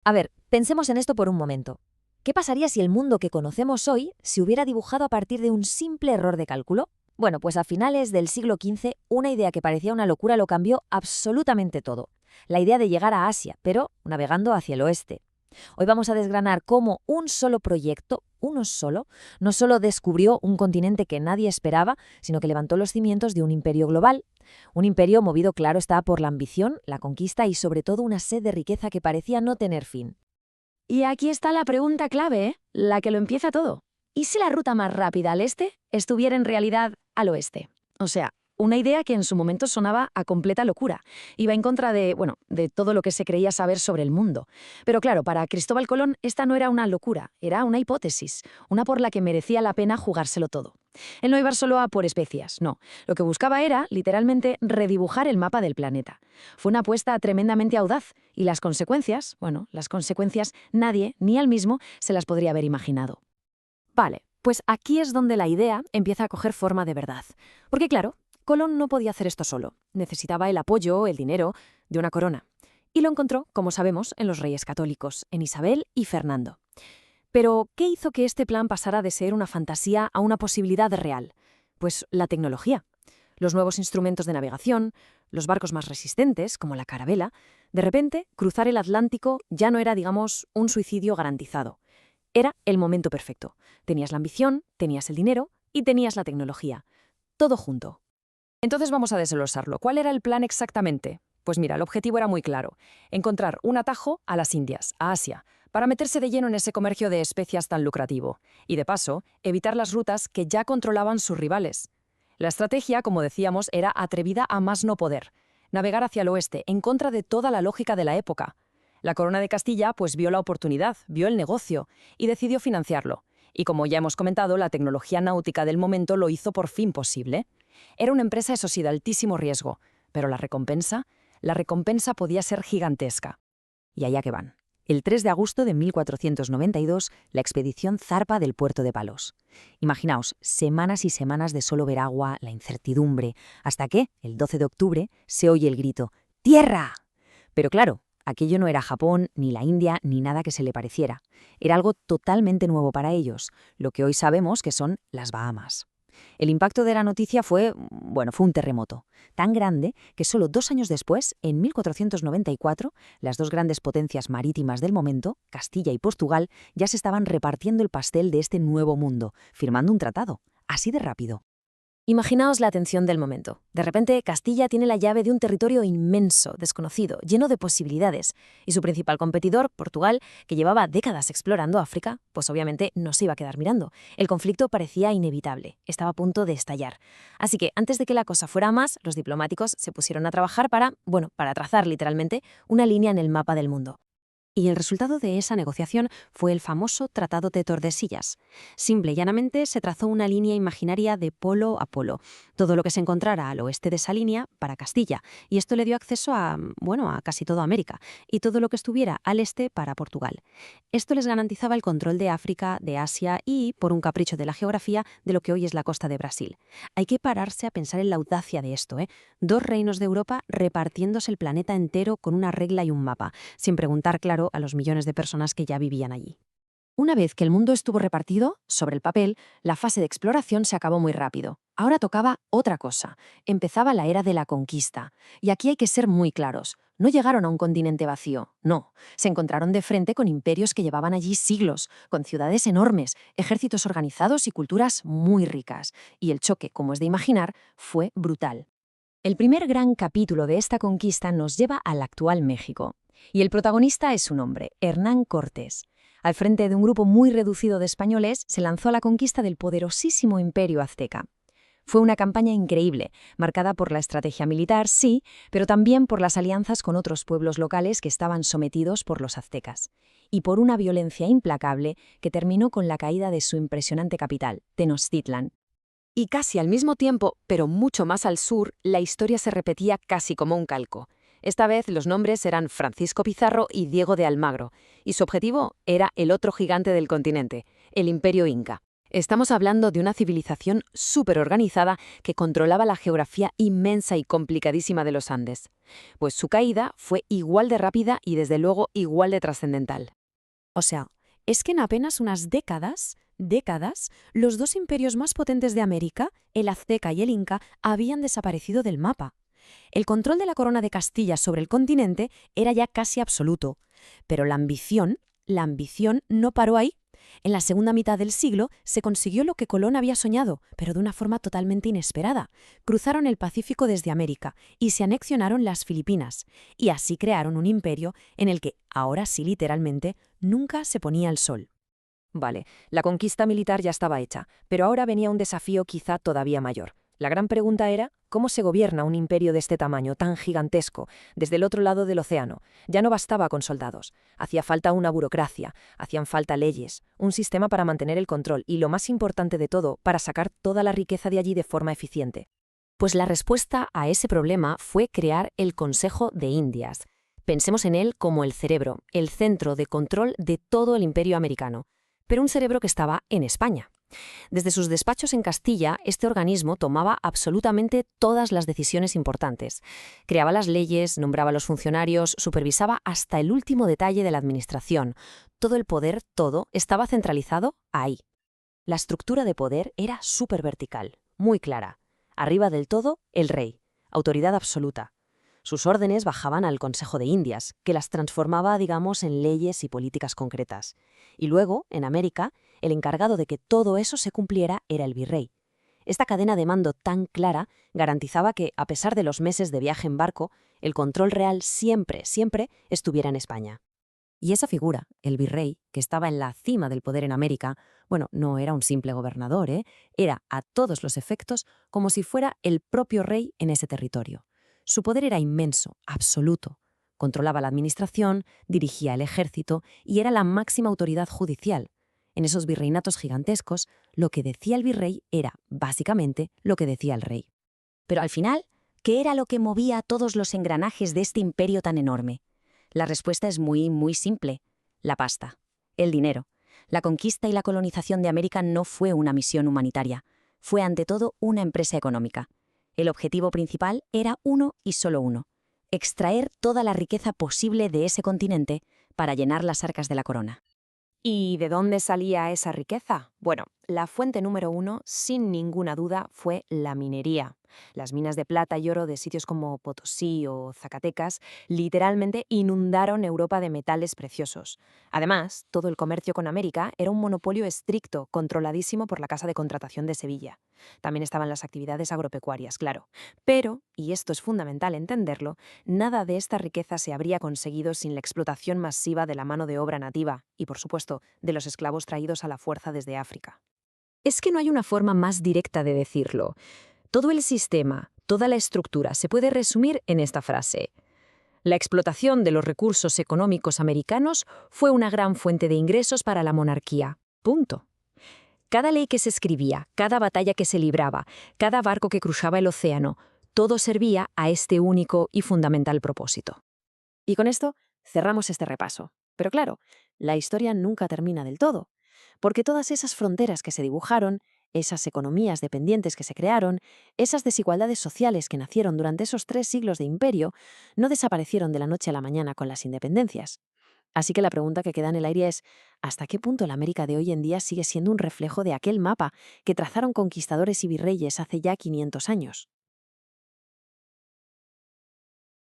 A ver, pensemos en esto por un momento. ¿Qué pasaría si el mundo que conocemos hoy se hubiera dibujado a partir de un simple error de cálculo? Bueno, pues a finales del siglo XV, una idea que parecía una locura lo cambió absolutamente todo. La idea de llegar a Asia, pero navegando hacia el oeste. Hoy vamos a desgranar cómo un solo proyecto, uno solo, no solo descubrió un continente que nadie esperaba, sino que levantó los cimientos de un imperio global. Un imperio movido, claro está, por la ambición, la conquista y sobre todo una sed de riqueza que parecía no tener fin. Y aquí está la pregunta clave, ¿eh? La que lo empieza todo. ¿Y si la ruta más rápida al este estuviera en realidad al oeste? O sea, una idea que en su momento sonaba a completa locura. Iba en contra de, bueno, de todo lo que se creía saber sobre el mundo. Pero claro, para Cristóbal Colón esta no era una locura, era una hipótesis, una por la que merecía la pena jugárselo todo. Él no iba solo a por especias, no. Lo que buscaba era, literalmente, redibujar el mapa del planeta. Fue una apuesta tremendamente audaz, y las consecuencias, bueno, las consecuencias nadie, ni él mismo, se las podría haber imaginado. Vale, pues aquí es donde la idea empieza a coger forma de verdad. Porque claro, Colón no podía hacer esto solo. Necesitaba el apoyo, el dinero, de una corona. Y lo encontró, como sabemos, en los reyes católicos, en Isabel y Fernando. Pero, ¿qué hizo que este plan pasara de ser una fantasía a una posibilidad real? Pues la tecnología. Los nuevos instrumentos de navegación, los barcos más resistentes, como la carabela. De repente, cruzar el Atlántico ya no era, digamos, un suicidio garantizado. Era el momento perfecto. Tenías la ambición, tenías el dinero y tenías la tecnología. Todo junto. Entonces vamos a desglosarlo. ¿Cuál era el plan exactamente? Pues mira, el objetivo era muy claro. Encontrar un atajo a las Indias, a Asia, para meterse de lleno en ese comercio de especias tan lucrativo. Y de paso, evitar las rutas que ya controlaban sus rivales. La estrategia, como decíamos, era atrevida a más no poder. Navegar hacia el oeste, en contra de toda la lógica de la época. La corona de Castilla pues vio la oportunidad, vio el negocio y decidió financiarlo. Y como ya hemos comentado, la tecnología náutica del momento lo hizo por fin posible. Era una empresa, eso sí, de altísimo riesgo, pero la recompensa podía ser gigantesca. Y allá que van. El 3 de agosto de 1492, la expedición zarpa del puerto de Palos. Imaginaos, semanas y semanas de solo ver agua, la incertidumbre, hasta que, el 12 de octubre, se oye el grito ¡Tierra! Pero claro, aquello no era Japón, ni la India, ni nada que se le pareciera. Era algo totalmente nuevo para ellos, lo que hoy sabemos que son las Bahamas. El impacto de la noticia fue un terremoto, tan grande que solo 2 años después, en 1494, las dos grandes potencias marítimas del momento, Castilla y Portugal, ya se estaban repartiendo el pastel de este nuevo mundo, firmando un tratado, así de rápido. Imaginaos la atención del momento. De repente, Castilla tiene la llave de un territorio inmenso, desconocido, lleno de posibilidades. Y su principal competidor, Portugal, que llevaba décadas explorando África, pues obviamente no se iba a quedar mirando. El conflicto parecía inevitable, estaba a punto de estallar. Así que, antes de que la cosa fuera más, los diplomáticos se pusieron a trabajar para trazar literalmente una línea en el mapa del mundo. Y el resultado de esa negociación fue el famoso Tratado de Tordesillas. Simple y llanamente se trazó una línea imaginaria de polo a polo, todo lo que se encontrara al oeste de esa línea para Castilla, y esto le dio acceso a casi toda América, y todo lo que estuviera al este para Portugal. Esto les garantizaba el control de África, de Asia y, por un capricho de la geografía, de lo que hoy es la costa de Brasil. Hay que pararse a pensar en la audacia de esto, ¿eh? 2 reinos de Europa repartiéndose el planeta entero con una regla y un mapa, sin preguntar, claro, a los millones de personas que ya vivían allí. Una vez que el mundo estuvo repartido, sobre el papel, la fase de exploración se acabó muy rápido. Ahora tocaba otra cosa. Empezaba la era de la conquista. Y aquí hay que ser muy claros. No llegaron a un continente vacío, no. Se encontraron de frente con imperios que llevaban allí siglos, con ciudades enormes, ejércitos organizados y culturas muy ricas. Y el choque, como es de imaginar, fue brutal. El primer gran capítulo de esta conquista nos lleva al actual México. Y el protagonista es un hombre, Hernán Cortés. Al frente de un grupo muy reducido de españoles, se lanzó a la conquista del poderosísimo imperio azteca. Fue una campaña increíble, marcada por la estrategia militar, sí, pero también por las alianzas con otros pueblos locales que estaban sometidos por los aztecas. Y por una violencia implacable que terminó con la caída de su impresionante capital, Tenochtitlan. Y casi al mismo tiempo, pero mucho más al sur, la historia se repetía casi como un calco. Esta vez los nombres eran Francisco Pizarro y Diego de Almagro, y su objetivo era el otro gigante del continente, el Imperio Inca. Estamos hablando de una civilización súper organizada que controlaba la geografía inmensa y complicadísima de los Andes. Pues su caída fue igual de rápida y desde luego igual de trascendental. O sea, es que en apenas unas décadas, los dos imperios más potentes de América, el azteca y el inca, habían desaparecido del mapa. El control de la corona de Castilla sobre el continente era ya casi absoluto, pero la ambición no paró ahí. En la segunda mitad del siglo se consiguió lo que Colón había soñado, pero de una forma totalmente inesperada. Cruzaron el Pacífico desde América y se anexionaron las Filipinas, y así crearon un imperio en el que, ahora sí literalmente, nunca se ponía el sol. Vale, la conquista militar ya estaba hecha, pero ahora venía un desafío quizá todavía mayor. La gran pregunta era, ¿cómo se gobierna un imperio de este tamaño, tan gigantesco, desde el otro lado del océano? Ya no bastaba con soldados. Hacía falta una burocracia, hacían falta leyes, un sistema para mantener el control y, lo más importante de todo, para sacar toda la riqueza de allí de forma eficiente. Pues la respuesta a ese problema fue crear el Consejo de Indias. Pensemos en él como el cerebro, el centro de control de todo el imperio americano, pero un cerebro que estaba en España. Desde sus despachos en Castilla, este organismo tomaba absolutamente todas las decisiones importantes. Creaba las leyes, nombraba a los funcionarios, supervisaba hasta el último detalle de la administración. Todo el poder, todo, estaba centralizado ahí. La estructura de poder era súper vertical, muy clara. Arriba del todo, el rey, autoridad absoluta. Sus órdenes bajaban al Consejo de Indias, que las transformaba, digamos, en leyes y políticas concretas. Y luego, en América, el encargado de que todo eso se cumpliera era el virrey. Esta cadena de mando tan clara garantizaba que, a pesar de los meses de viaje en barco, el control real siempre estuviera en España. Y esa figura, el virrey, que estaba en la cima del poder en América, bueno, no era un simple gobernador, era, a todos los efectos, como si fuera el propio rey en ese territorio. Su poder era inmenso, absoluto. Controlaba la administración, dirigía el ejército y era la máxima autoridad judicial. En esos virreinatos gigantescos, lo que decía el virrey era, básicamente, lo que decía el rey. Pero al final, ¿qué era lo que movía todos los engranajes de este imperio tan enorme? La respuesta es muy simple. La pasta. El dinero. La conquista y la colonización de América no fue una misión humanitaria. Fue ante todo una empresa económica. El objetivo principal era uno y solo uno: extraer toda la riqueza posible de ese continente para llenar las arcas de la corona. ¿Y de dónde salía esa riqueza? Bueno, la fuente número 1, sin ninguna duda, fue la minería. Las minas de plata y oro de sitios como Potosí o Zacatecas literalmente inundaron Europa de metales preciosos. Además, todo el comercio con América era un monopolio estricto, controladísimo por la Casa de Contratación de Sevilla. También estaban las actividades agropecuarias, claro. Pero, y esto es fundamental entenderlo, nada de esta riqueza se habría conseguido sin la explotación masiva de la mano de obra nativa y, por supuesto, de los esclavos traídos a la fuerza desde África. Es que no hay una forma más directa de decirlo. Todo el sistema, toda la estructura se puede resumir en esta frase. La explotación de los recursos económicos americanos fue una gran fuente de ingresos para la monarquía. Punto. Cada ley que se escribía, cada batalla que se libraba, cada barco que cruzaba el océano, todo servía a este único y fundamental propósito. Y con esto cerramos este repaso. Pero claro, la historia nunca termina del todo, porque todas esas fronteras que se dibujaron, esas economías dependientes que se crearon, esas desigualdades sociales que nacieron durante esos 3 siglos de imperio, no desaparecieron de la noche a la mañana con las independencias. Así que la pregunta que queda en el aire es, ¿hasta qué punto la América de hoy en día sigue siendo un reflejo de aquel mapa que trazaron conquistadores y virreyes hace ya 500 años?